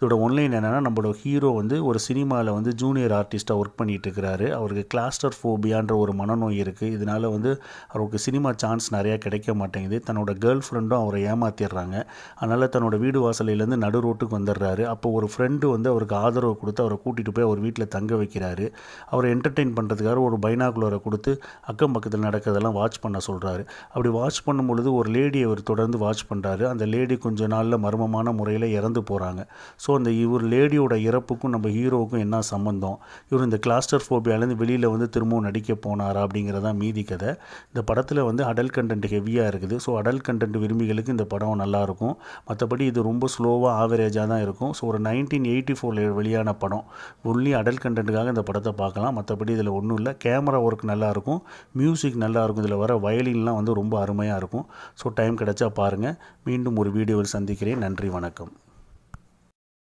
இதோட ஒன்லைன் என்னென்னா, நம்மளோட ஹீரோ வந்து ஒரு சினிமாவில் வந்து ஜூனியர் ஆர்டிஸ்ட்டாக ஒர்க் பண்ணிகிட்டு இருக்கிறாரு. அவருக்கு கிளாஸ்டர் ஃபோபியான்ற ஒரு மனநோய் இருக்குது. இதனால் வந்து அவருக்கு சினிமா சான்ஸ் நிறையா கிடைக்க மாட்டேங்குது. தன்னோட கேர்ள் ஃப்ரெண்டும் அவரை ஏமாற்றிடுறாங்க. அதனால் தன்னோட வீடு வாசலையிலேருந்து நடு ரோட்டுக்கு வந்துடுறாரு. அப்போ ஒரு ஃப்ரெண்டு வந்து அவருக்கு ஆதரவு கொடுத்து அவரை கூட்டிகிட்டு போய் அவர் வீட்டில் தங்க வைக்கிறாரு. அவரை என்டர்டெயின் பண்ணுறதுக்காக ஒரு பைனாகுலரை கொடுத்து அக்கம் பக்கத்தில் நடக்கிறதெல்லாம் வாட்ச் பண்ண சொல்கிறாரு. அப்படி வாட்ச் பண்ணும் பொழுது ஒரு லேடியை அவர் தொடர்ந்து வாட்ச் பண்ணுறாரு. அந்த லேடி கொஞ்ச நாளில் மர்மமான முறையில் இறந்து போகிறாங்க. ஸோ அந்த இவர் லேடியோட இறப்புக்கும் நம்ம ஹீரோவுக்கும் என்ன சம்மந்தம், இவர் இந்த கிளாஸ்டர் ஃபோபியாலேருந்து வெளியில் வந்து திரும்பவும் நடிக்க போனாரா அப்படிங்கிறதான் மீதி கதை. இந்த படத்தில் வந்து அடல்ட் கண்டென்ட் ஹெவியாக இருக்குது. ஸோ அடல்ட் கண்டென்ட் விரும்பிகளுக்கு இந்த படம் நல்லாயிருக்கும். மற்றபடி இது ரொம்ப ஸ்லோவாக ஆவரேஜாக தான் இருக்கும். ஸோ ஒரு 1984 வெளியான படம். ஒன்லி அடல்ட் கண்டென்ட்டுக்காக இந்த படத்தை பார்க்கலாம். மற்றபடி இதில் ஒன்றும் இல்லை. கேமரா ஒர்க் நல்லாயிருக்கும், மியூசிக் நல்லாயிருக்கும். இதில் வர வயலின்லாம் வந்து ரொம்ப அருமையாக இருக்கும். ஸோ டைம் கிடைச்சா பாருங்கள். மீண்டும் ஒரு வீடியோவில் சந்திக்கிறேன். நன்றி, வணக்கம்.